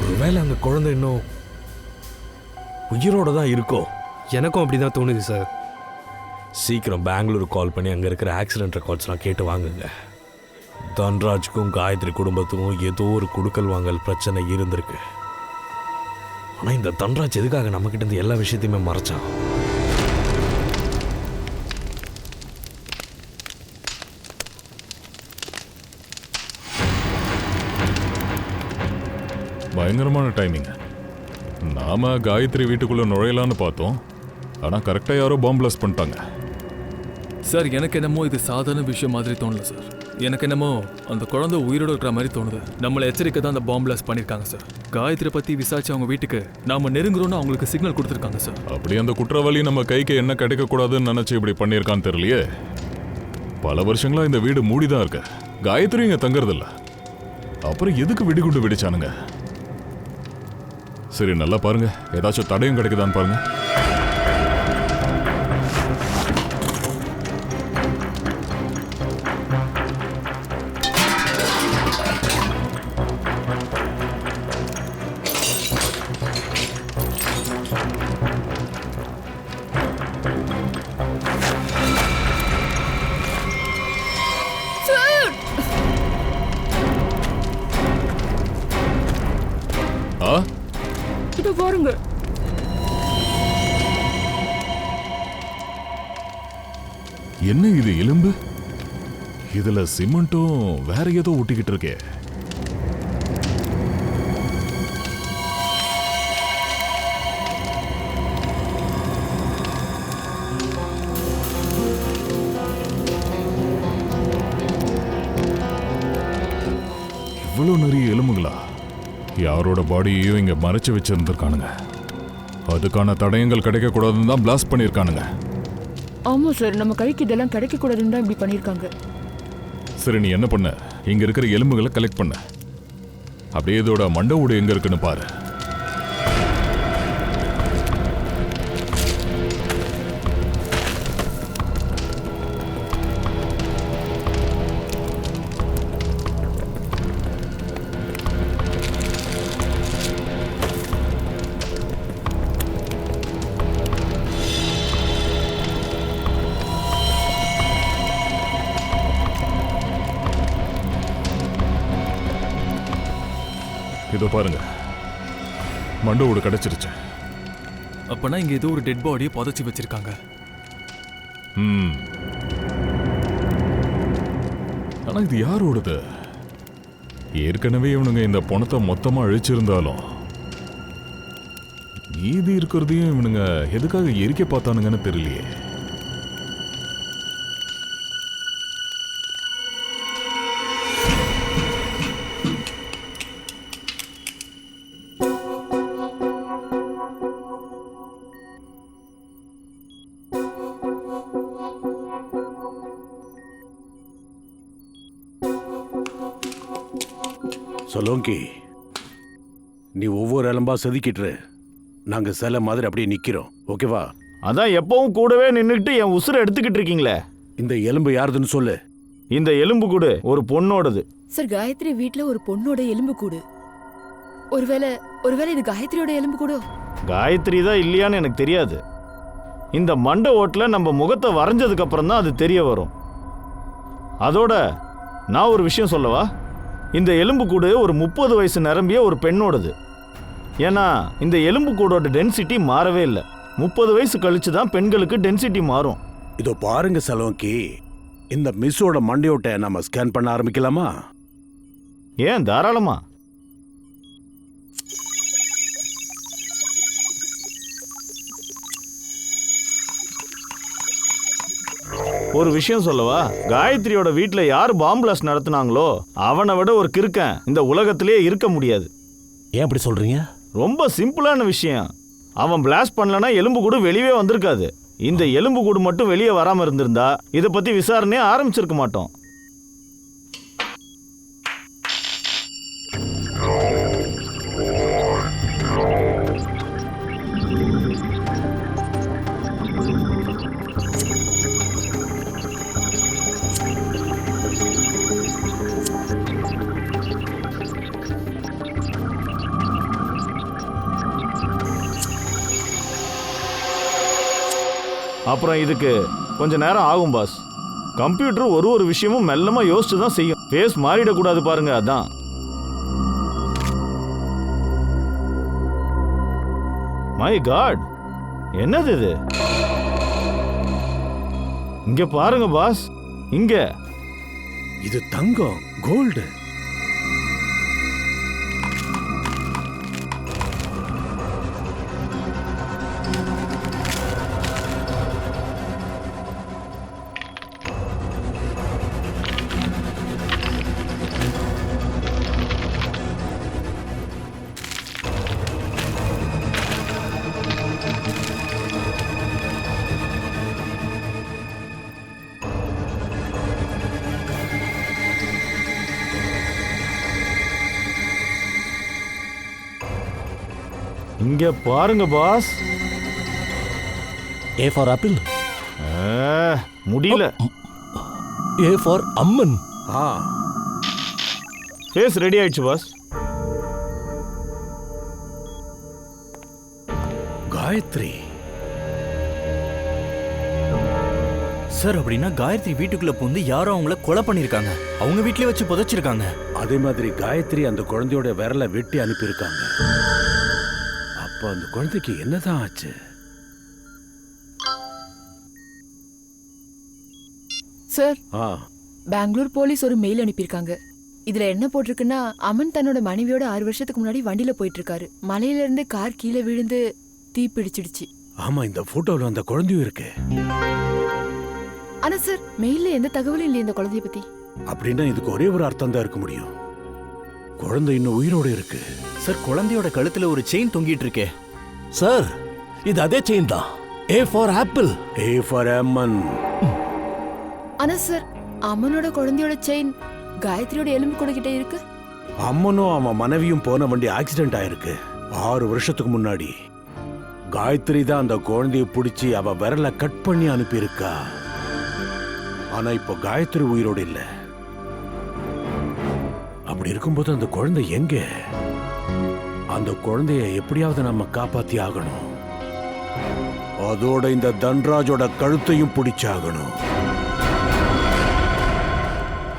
ஒருவேளை அந்த குழந்தை இன்னும் உயிரோட தான் இருக்கோ? எனக்கும் அப்படிதான் தோணுது சார். சீக்கிரம் பெங்களூர் கால் பண்ணி அங்கே இருக்கிற ஆக்சிடென்ட் ரெக்கார்ட்ஸ்லாம் கேட்டு வாங்குங்க. தன்ராஜுக்கும் காயத்ரி குடும்பத்துக்கும் ஏதோ ஒரு குடுக்கல் வாங்கல் பிரச்சனை இருந்திருக்கு. ஆனால் இந்த தன்ராஜ் எதுக்காக நம்மக்கிட்ட இருந்து எல்லா விஷயத்தையுமே மறைச்சான்? பயங்கரமான டைமிங். நாம காயத்ரி வீட்டுக்குள்ள நுழையலான்னு பார்த்தோம். ஆனால் கரெக்டாக யாரோ பாம்பு பிளாஸ்ட் பண்ணிட்டாங்க. சார், எனக்கு என்னமோ இது சாதாரண விஷயம் மாதிரி தோணல சார். எனக்கு என்னமோ அந்த குழந்தை உயிரோடு இருக்கிற மாதிரி தோணுது. நம்மளை எச்சரிக்கை தான் அந்த பாம்பு பிளாஸ்ட் பண்ணியிருக்காங்க சார். காயத்ரி பற்றி விசாரிச்சு அவங்க வீட்டுக்கு நாம நெருங்குறோன்னு அவங்களுக்கு சிக்னல் கொடுத்துருக்காங்க சார். அப்படி அந்த குற்றவாளி நம்ம கைக்கு என்ன கிடைக்கக்கூடாதுன்னு நினச்சி இப்படி பண்ணியிருக்கான்னு தெரியலையே. பல வருஷங்களா இந்த வீடு மூடிதான் இருக்கு. காயத்ரி இங்கே தங்குறதில்ல. அப்புறம் எதுக்கு வெடிகுண்டு வெடிச்சானுங்க? சரி, நல்லா பாருங்க, ஏதாச்சும் தடையும் கிடைக்குதான்னு பாருங்க. பாருங்க. என்ன இது எலும்பு? இதுல சிமெண்ட்டும் வேற ஏதோ ஒட்டிக்கிட்டு இருக்கே. இவ்வளவு நிறைய எலும்புகளா? யாரோட பாடியையும் இங்க மறைச்சு வச்சிருந்திருக்கானுங்க. அதுக்கான தடயங்கள் கிடைக்க கூடாதுன்னு தான் பிளாஸ்ட் பண்ணிருக்கானுங்க. ஆமா சார், நம்ம கைக்கு இதெல்லாம் கிடைக்க கூடாதுன்னு தான் இப்படி பண்ணிருக்காங்க. சரி, நீ என்ன பண்ண? இங்க இருக்கிற எலும்புகளை கலெக்ட் பண்ண. அப்படியே இதோட மண்டை ஓடு எங்க இருக்குன்னு பாரு. இதோ பாருங்க, மண்டோடு கிடைச்சிருச்சு. அப்பனா இங்க ஏதோ ஒரு டெட் பாடியை புதைச்சி வச்சிருக்காங்க. ஆனா இது யாரோடது? ஏற்கனவே இவனுங்க இந்த பணத்தை மொத்தமா அழிச்சிருந்தாலும் மீதி இருக்கிறதையும் இவனுங்க எதுக்காக எரிக்க பார்த்தானுங்கன்னு தெரியலையே. சலோங்கி, நீ ஒவ்வொரு எலும்பா செதுக்கிட்டு நாங்க சில மாதிரி அப்படியே நிக்கிறோம். ஓகேவா? அதான் எப்பவும் கூடவே நின்றுட்டு என் உசுரை எடுத்துக்கிட்டு இருக்கீங்களே. இந்த எலும்பு யாருதுன்னு சொல்லு. இந்த எலும்பு கூடு ஒரு பொண்ணோடது. சார், காயத்ரி வீட்ல ஒரு பொண்ணோட எலும்பு கூடு. ஒருவேளை இது காயத்ரியோட எலும்பு கூடோ? காயத்ரி தான் இல்லையான்னு எனக்கு தெரியாது. இந்த மண்டை ஓட்டில் நம்ம முகத்தை வரைஞ்சதுக்கு அப்புறம் தான் அது தெரிய வரும். அதோட நான் ஒரு விஷயம் சொல்லவா? இந்த எலும்பு கூடு ஒரு 30 வயசு நிரம்பிய ஒரு பெண்ணோடது. ஏன்னா இந்த எலும்பு கூடோட டென்சிட்டி மாறவே இல்லை. 30 வயசு கழிச்சு தான் பெண்களுக்கு டென்சிட்டி மாறும். இதோ பாருங்க சலோங்கி, இந்த மிஸ்ஸோட மண்டையோட்டை நம்ம ஸ்கேன் பண்ண ஆரம்பிக்கலாமா? ஏன், தாராளமா. ஒரு விஷயம் சொல்லவா? காயத்ரியோட வீட்டில் யார் பாம்பு பிளாஸ்ட் நடத்தினாங்களோ அவனை விட ஒரு கிறுக்கன் இந்த உலகத்திலே இருக்க முடியாது. ஏன் அப்படி சொல்றீங்க? ரொம்ப சிம்பிளான விஷயம். அவன் பிளாஸ்ட் பண்ணலன்னா எலும்பு கூடு வெளியே வந்திருக்காது. இந்த எலும்பு கூடு மட்டும் வெளியே வராமல் இருந்திருந்தா இதை பற்றி விசாரணையே ஆரம்பிச்சிருக்க மாட்டோம். அப்புறம் இதுக்கு கொஞ்ச நேரம் ஆகும் பாஸ். கம்ப்யூட்டர் ஒரு விஷயமும் மெல்லமா யோசிச்சு தான் செய்யும். ஃபேஸ் மாறிடக்கூடாது பாருங்க, அதான். மை காட், என்னது இது? இங்க பாருங்க பாஸ், இங்க. இது தங்கம், கோல்டு. இங்க பாருங்க பாஸ். A for apple. முடியல. A for Amman. Face ready ஆயிடுச்சு பாஸ். காயத்ரி சார், அப்படின்னா காயத்ரி வீட்டுக்குள்ள புந்து யாரோ அவங்கள கொலை பண்ணிருக்காங்க. அவங்க வீட்லயே வச்சு புதைச்சிருக்காங்க. அதே மாதிரி காயத்ரி அந்த குழந்தையோட விரலை வெட்டி அனுப்பியிருக்காங்க. அப்ப அப்ப அந்த குழந்தைக்கு என்னதான் ஆச்சு? சார், ஆ, பெங்களூர் போலீஸ் ஒரு மெயில் அனுப்பியிருக்காங்க. இதுல என்ன போட்டிருக்குன்னா, அமன் தன்னோட மனைவியோட 6 வருஷத்துக்கு முன்னாடி வண்டியில போயிட்டு இருக்காரு. மலையில இருந்து கார் கீழே விழுந்து தீ பிடிச்சிடுச்சு. ஆமா, இந்த போட்டோல அந்த குழந்தையும் இருக்கு. ஆனா சார், மெயில்ல எந்த தகவலும் இல்லையே இந்த குழந்தைய பத்தி. அப்படின்னா இதுக்கு ஒரே ஒரு அர்த்தம் தான் இருக்க முடியும். குழந்தை இன்னும் உயிரோட இருக்கு. சார், குழந்தையோட கழுத்துல ஒரு செயின் தொங்கிட்டு இருக்கே. சார், இது அதே செயின் தான். A for apple. A for அம்மன். ஆனா சார், அம்மனோட குழந்தையோட செயின் காயத்ரியோட எலும்பு கூட கிட்ட இருக்கு. அம்மனும் அவன் மனைவியும் போன வண்டி ஆக்சிடென்ட் ஆயிருக்கு 6 வருஷத்துக்கு முன்னாடி. காயத்ரி தான் அந்த குழந்தைய பிடிச்சி அவ விரல கட் பண்ணி அனுப்பியிருக்கா. ஆனா இப்போ காயத்ரி உயிரோடு இல்ல. அப்படி இருக்கும்போது அந்த குழந்தை எங்க? அந்த குழந்தைய எப்படியாவது நம்ம காப்பாத்தி ஆகணும். அதோட இந்த தன்ராஜோட கழுத்தையும் பிடிச்சாகணும்.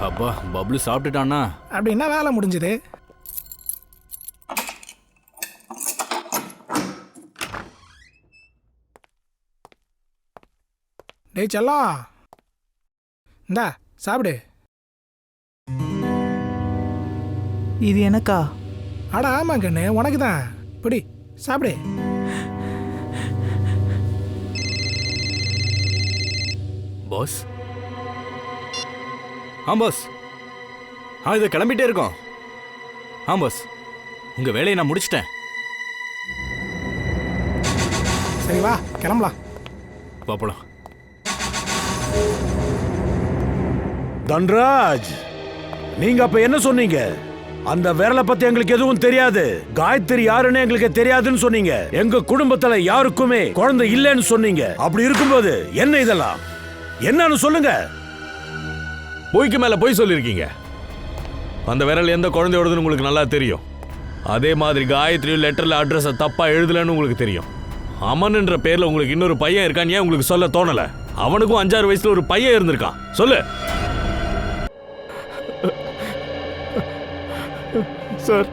அப்பா, பப்ளு சாப்பிட்டுட்டானா? அப்படின்னா வேலை முடிஞ்சது. டேய் செல்லம், இந்தா சாப்பிடு. இது எனக்கா? அட ஆமா கண்ணு, உனக்கு தான். பிடி சாப்பிடு. பாஸ். பாஸ். இதை கிளம்பிட்டே இருக்கோம். பாஸ், உங்க வேலையை நான் முடிச்சிட்டேன். சரி வா, கிளம்பலாம். பாப்பலாம். தன்ராஜ், நீங்க அப்ப என்ன சொன்னீங்க? அந்த விரலை பத்தி எங்களுக்கு எதுவும் தெரியாது, காயத்ரி யாருன்னு எங்களுக்கு தெரியாதுன்னு சொன்னீங்க. எங்க குடும்பத்துல யாருக்குமே குழந்தை இல்லைன்னு சொன்னீங்க. அப்படி இருக்கும்போது என்ன இதெல்லாம்? என்னன்னு சொல்லுங்க. பொய்க்கு மேல பொய் சொல்லியிருக்கீங்க. அந்த விரல் எந்த குழந்தையோடதுன்னு உங்களுக்கு நல்லா தெரியும். அதே மாதிரி காயத்ரி லெட்டர்ல அட்ரஸை தப்பா எழுதலன்னு உங்களுக்கு தெரியும். அமன்ன்ற பேர்ல உங்களுக்கு இன்னொரு பையன் இருக்கான். ஏன் உங்களுக்கு சொல்ல தோணல? அவனுக்கும் 5-6 வயசுல ஒரு பையன் இருந்திருக்கான். சொல்லு. சார்,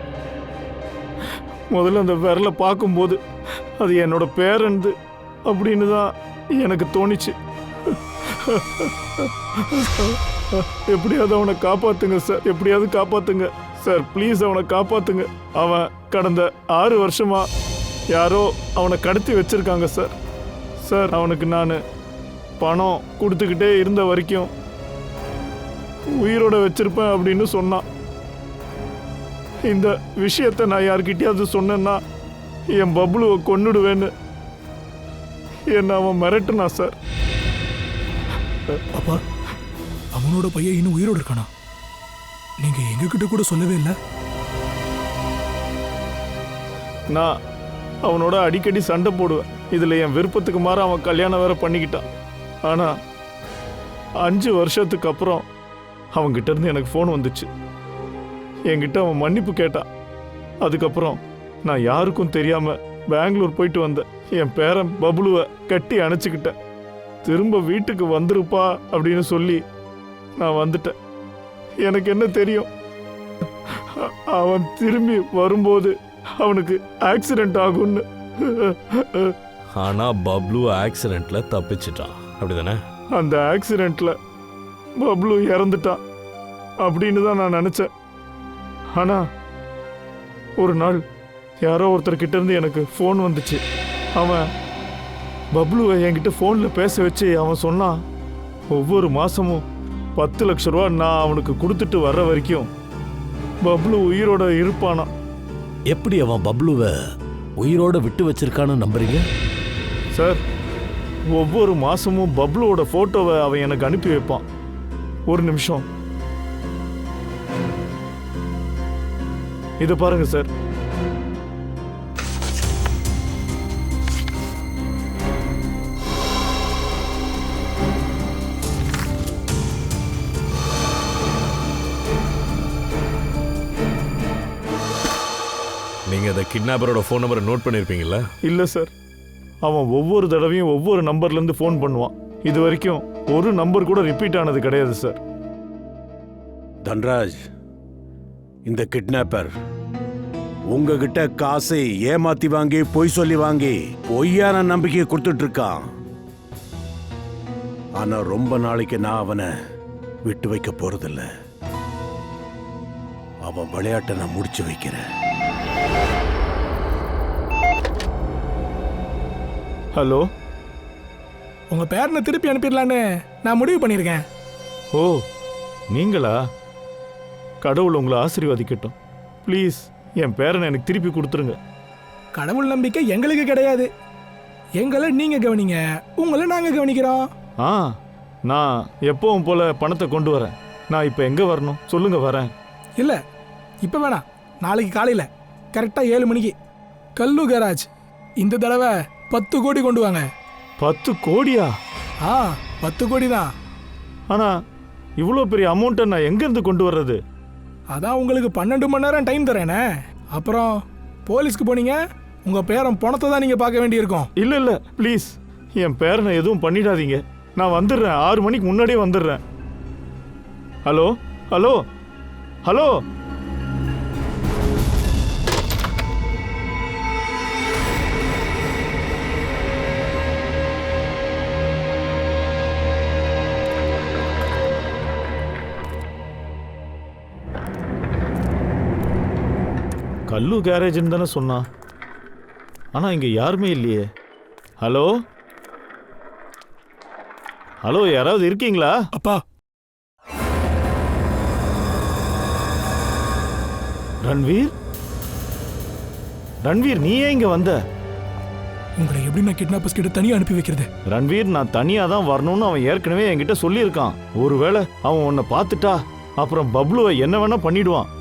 முதல்ல அந்த விரலை பார்க்கும்போது அது என்னோட பேரன்து அப்படின்னு தான் எனக்கு தோணிச்சு. எப்படியாவது அவனை காப்பாத்துங்க சார், எப்படியாவது காப்பாத்துங்க சார், ப்ளீஸ் அவனை காப்பாத்துங்க. அவன் கடந்த 6 வருஷமா யாரோ அவனை கடத்தி வச்சிருக்காங்க சார். சார், அவனுக்கு நான் பணம் கொடுத்துக்கிட்டே இருந்த வரைக்கும் உயிரோட வச்சிருப்பேன் அப்படின்னு சொன்னான். இந்த விஷயத்தை நான் யார்கிட்டயாவது சொன்னேன்னா என் பப்ளுவை கொன்னுடுவேன்னு என்ன அவன் மிரட்டுனா சார். அப்பா, அவனோட பையன் இன்னும் உயிரோடு இருக்கானா? நீங்க எங்ககிட்ட கூட சொல்லவே இல்லை. நான் அவனோட அடிக்கடி சண்டை போடுவேன். இதுல என் விருப்பத்துக்கு மாற அவன் கல்யாணம் வேற பண்ணிக்கிட்டான். ஆனா 5 வருஷத்துக்கு அப்புறம் அவன்கிட்ட இருந்து எனக்கு ஃபோன் வந்துச்சு. என்கிட்ட அவன் மன்னிப்பு கேட்டான். அதுக்கப்புறம் நான் யாருக்கும் தெரியாம பெங்களூர் போயிட்டு வந்தேன். என் பேரன் பப்ளுவை கட்டி அணைச்சிக்கிட்டேன். திரும்ப வீட்டுக்கு வந்துருப்பா அப்படின்னு சொல்லி நான் வந்துட்டேன். எனக்கு என்ன தெரியும், அவன் திரும்பி வரும்போது அவனுக்கு ஆக்சிடென்ட் ஆகும்னு. ஆனா பப்ளு ஆக்சிடென்ட்ல தப்பிச்சிட்டான், அப்படிதானே? அந்த ஆக்சிடென்ட்ல பப்ளு இறந்துட்டான் அப்படின்னு தான் நான் நினைச்சேன். ஆனா ஒரு நாள் யாரோ ஒருத்தர்கிட்ட இருந்து எனக்கு ஃபோன் வந்துச்சு. அவன் பப்ளுவை என்கிட்ட ஃபோனில் பேச வச்சு அவன் சொன்னான், ஒவ்வொரு மாதமும் 10 லட்ச ரூபா நான் அவனுக்கு கொடுத்துட்டு வர்ற வரைக்கும் பப்ளு உயிரோட இருப்பானா. எப்படி அவன் பப்ளுவை உயிரோட விட்டு வச்சிருக்கான்னு நம்புறீங்க சார்? ஒவ்வொரு மாதமும் பப்ளுவோட ஃபோட்டோவை அவன் எனக்கு அனுப்பி வைப்பான். ஒரு நிமிஷம், இதை பாருங்க சார். நீங்க அந்த கிட்னாப்பரோட ஃபோன் நம்பரை நோட் பண்ணிருப்பீங்களா? இல்ல சார், அவன் ஒவ்வொரு தடவையும் ஒவ்வொரு நம்பர்ல இருந்து ஃபோன் பண்ணுவான். இது வரைக்கும் ஒரு நம்பர் கூட ரிப்பீட் ஆனது கிடையாது சார். தன்ராஜ், இந்த கிட்னாப்பர் உங்ககிட்ட காசை ஏமாத்தி வாங்கி பொய் சொல்லி வாங்கி பொய்யான நம்பிக்கையை கொடுத்துட்டு இருக்கான். ஆனா ரொம்ப நாளைக்கு நான் அவனை விட்டு வைக்க போறதில்ல. அவன் விளையாட்டை நான் முடிச்சு வைக்கிறேன். ஹலோ, உங்க பேரனை திருப்பி அனுப்பிடலான்னு நான் முடிவு பண்ணியிருக்கேன். ஓ நீங்களா? கடவுள் உங்களை ஆசீர்வதிக்கட்டும். ப்ளீஸ் என் பேரனை எனக்கு திருப்பி கொடுத்துருங்க. கடவுள் நம்பிக்கை எங்களுக்கு கிடையாது. எங்களை நீங்க கவனிங்க, உங்களை நாங்க கவனிக்கிறோம். நான் எப்பவும் போல பணத்தை கொண்டு வரேன். நான் இப்போ எங்கே வரணும் சொல்லுங்க, வரேன். இல்லை இப்போ வேணாம், நாளைக்கு காலையில் கரெக்டாக 7 மணிக்கு கல்லு கராஜ். இந்த தடவை 10 கோடி கொண்டு வாங்க. 10 கோடியா? 10 கோடி தான். ஆனால் இவ்வளோ பெரிய அமௌண்ட்டை நான் எங்கேருந்து கொண்டு வர்றது? அதான் உங்களுக்கு 12 மணி நேரம் டைம் தரேனே. அப்புறம் போலீஸ்க்கு போனீங்க, உங்கள் பேரன் பணத்தை தான் நீங்கள் பார்க்க வேண்டியிருக்கும். இல்லை ப்ளீஸ் என் பேரனை எதுவும் பண்ணிடாதீங்க. நான் வந்துடுறேன், 6 மணிக்கு முன்னாடியே வந்துடுறேன். ஹலோ ஹலோ ஹலோ, கல்லு கேரேஜ்னு தானே சொன்னான். ஆனால் இங்கே யாருமே இல்லையே. ஹலோ ஹலோ, யாராவது இருக்கீங்களா? அப்பா, ரன்வீர், ரன்வீர் நீ ஏன் இங்கே வந்த? உங்களை எப்படி நான் கிட்னாப்பர்ஸ் கிட்ட தனியாக அனுப்பி வைக்கிறது? ரன்வீர், நான் தனியாக தான் வரணும்னு அவன் ஏற்கனவே என்கிட்ட சொல்லியிருக்கான். ஒருவேளை அவன் உன்னை பார்த்துட்டா அப்புறம் பப்ளுவை என்ன வேணா பண்ணிடுவான்.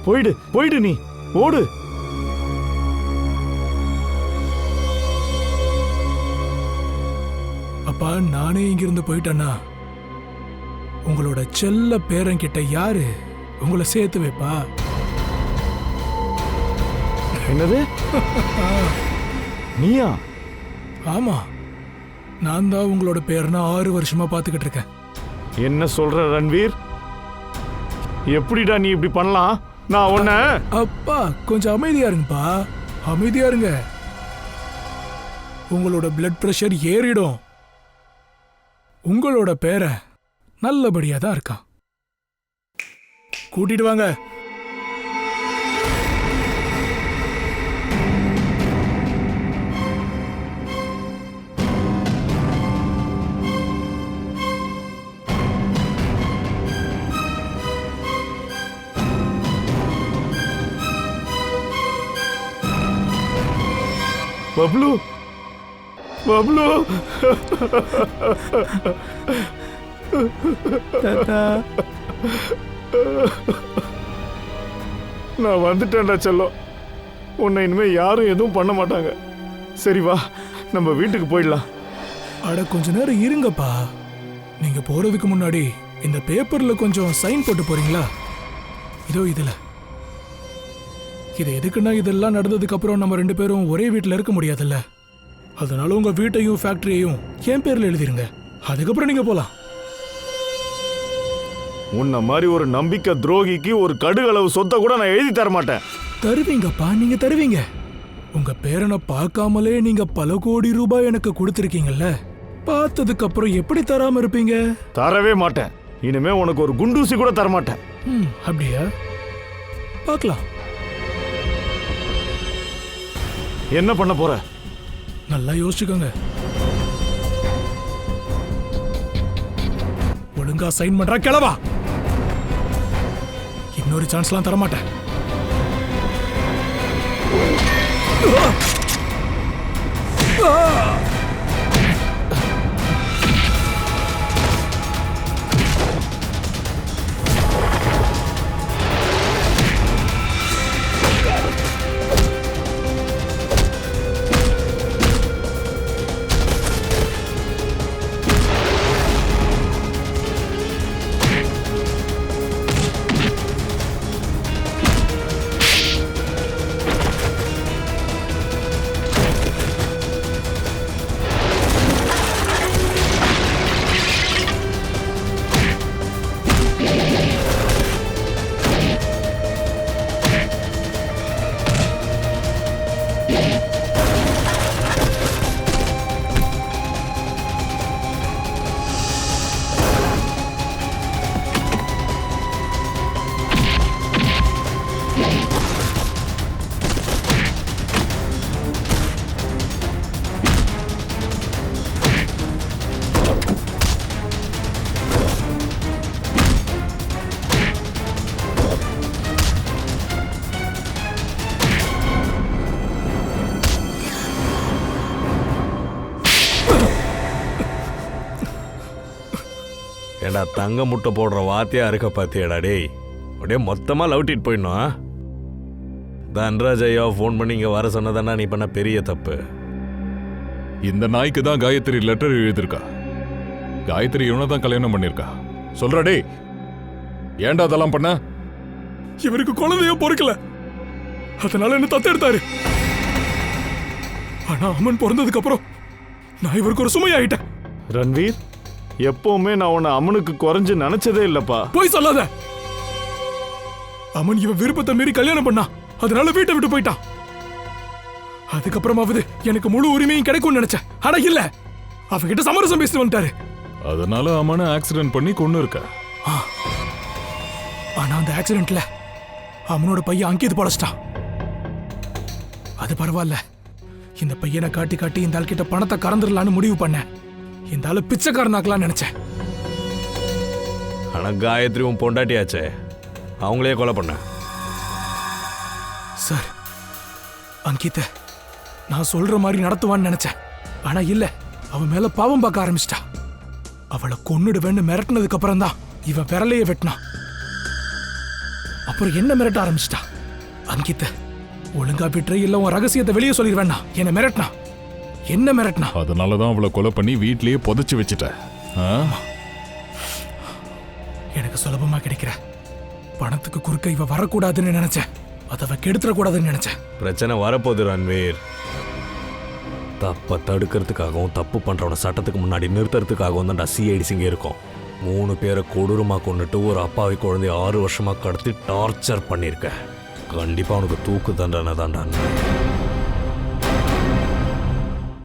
போயிடு நீ, ஓடு. அப்பா, நானே இங்கிருந்து போயிட்டேன்னா உங்களோட செல்ல பேரன் கிட்ட யாரு உங்களை சேர்த்து வைப்பா? என்னது? நீயா? ஆமா, நான் தான் உங்களோட பேரனை 6 வருஷமா பார்த்துக்கிட்டு இருக்கேன். என்ன சொல்ற ரன்வீர்? எப்படிடா நீ இப்படி பண்ணலாம்? நான் உன்ன... அப்பா கொஞ்சம் அமைதியா இருங்கப்பா, அமைதியா இருங்க. உங்களோட பிளட் பிரஷர் ஏறிடும். உங்களோட பேரை நல்லபடியா தான் இருக்கான். கூட்டிட்டு வாங்க. பப்ளு, பப்ளு, நான் வந்துட்டேன்டா செல்லம். உன்னை இனிமே யாரும் எதுவும் பண்ண மாட்டாங்க. சரி வா, நம்ம வீட்டுக்கு போயிடலாம். அட கொஞ்ச நேரம் இருங்கப்பா. நீங்க போறதுக்கு முன்னாடி இந்த பேப்பர்ல கொஞ்சம் சைன் போட்டு போறீங்களா? இதோ இதுல. இது எதுக்குன்னா, இதெல்லாம் நடந்ததுக்கு அப்புறம் நம்ம 2 பேரும் ஒரே வீட்டில் இருக்க முடியாதுல்ல. அதனால உங்க வீட்டையும் ஃபேக்டரியையும் என் பேர்ல எழுதிருங்க. அதுக்கப்புறம் நீங்க போலாம். உன்ன மாதிரி ஒரு நம்பிக்கை துரோகிக்கு ஒரு கடுகளவு சொத்தை கூட நான் எழுதி தர மாட்டேன். தருவீங்கப்பா, நீங்க தருவீங்க. உங்க பேரனை பார்க்காமலே நீங்க பல கோடி ரூபாய் எனக்கு கொடுத்துருக்கீங்கல்ல. பார்த்ததுக்கு அப்புறம் எப்படி தராம இருப்பீங்க? தரவே மாட்டேன். இனிமே உனக்கு ஒரு குண்டூசி கூட தர மாட்டேன். அப்படியா? பார்க்கலாம். என்ன பண்ண போற? நல்லா யோசிச்சுக்கோங்க. ஒழுங்கா சைன் பண்றா கிளவா. இன்னொரு சான்ஸ்லாம் தர மாட்டேன். ஏண்டா தங்க முட்டை போடுற வார்த்தையா இருக்க பாத்தியாடா டேய், அப்படியே மொத்தமா லவுட்டிட்டு போயிடணும். தன்ராஜ் ஐயா ஃபோன் பண்ணி இங்க வர சொன்னதானா நீ பண்ண பெரிய தப்பு. இந்த நாய்க்கு தான் காயத்ரி லெட்டர் எழுதியிருக்கா. காயத்ரி இவனை தான் கல்யாணம் பண்ணியிருக்கா. சொல்றா டேய், ஏன்டா அதெல்லாம் பண்ண? இவருக்கு குழந்தைய பொறுக்கல, அதனால என்ன தத்தெடுத்தாரு. ஆனா அம்மன் பிறந்ததுக்கு அப்புறம் நான் இவருக்கு ஒரு சுமையாயிட்டேன். ரன்வீர், எப்பவுமே நான் உன்னை அம்மனுக்கு குறைஞ்சு நினைச்சதே இல்லப்பா. போய் சொல்லாத. அம்மன் இவன் விருப்பத்தை மீறி கல்யாணம் பண்ணா, அதனால வீட்டை விட்டு போயிட்டான். அதுக்கப்புறமாவது எனக்கு முழு உரிமையும் கிடைக்கும்னு நினைச்சேன். ஆனா இல்ல, அவகிட்ட சமரசம் பேசிட்டு வந்துட்டாரு. அதனால அம்மனை ஆக்சிடென்ட் பண்ணி கொண்டு இருக்க. ஆனா அந்த ஆக்சிடென்ட்ல அம்மனோட பையன் அங்கேது பொழைச்சிட்டான். அது பரவாயில்ல, இந்த பையனை காட்டி காட்டி இந்த ஆள்கிட்ட பணத்தை கறந்துடலான்னு முடிவு பண்ணேன். இந்த ஆளு பிச்சைக்காரனாக்கலாம்னு நினைச்சேன். ஆனா காயத்ரி உன் பொண்டாட்டியாச்சே, அவங்களே கொலை பண்ண. சார், அங்கித நான் சொல்ற மாதிரி நடத்துவான்னு நினைச்சேன். ஆனா இல்ல, அவன் மேல பாவம் பார்க்க ஆரம்பிச்சிட்டா. அவளை கொன்னுடுவேன்னு மிரட்டினதுக்கு அப்புறம் தான் இவன் விரலையே வெட்டினான். அப்புறம் என்ன மிரட்ட ஆரம்பிச்சிட்டா. அங்கித்த, ஒழுங்கா விட்டுற இல்ல உன் ரகசியத்தை வெளியே சொல்லிடுவேன்னா என்ன மிரட்டினா. என்ன மிரட்டினா? அதனாலதான் அவளை கொலை பண்ணி வீட்லயே புதைச்சு வச்சுட்ட. எனக்கு சுலபமா கிடைக்கிற பணத்துக்கு குறுக்க இவ வரக்கூடாதுன்னு நினைச்சேன். அதை கெடுத்துட கூடாதுன்னு நினைச்சேன். பிரச்சனை வரப்போகுது ரன்வீர். தப்பை தடுக்கிறதுக்காகவும் தப்பு பண்றவன சட்டத்துக்கு முன்னாடி நிறுத்துறதுக்காகவும் தான் சிஐடிஸ் இங்கே இருக்கும். 3 பேரை கொடூரமா கொண்டுட்டு ஒரு அப்பாவி குழந்தைய 6 வருஷமா கடத்தி டார்ச்சர் பண்ணியிருக்க. கண்டிப்பா உனக்கு தூக்கு தண்டனை தான்டா.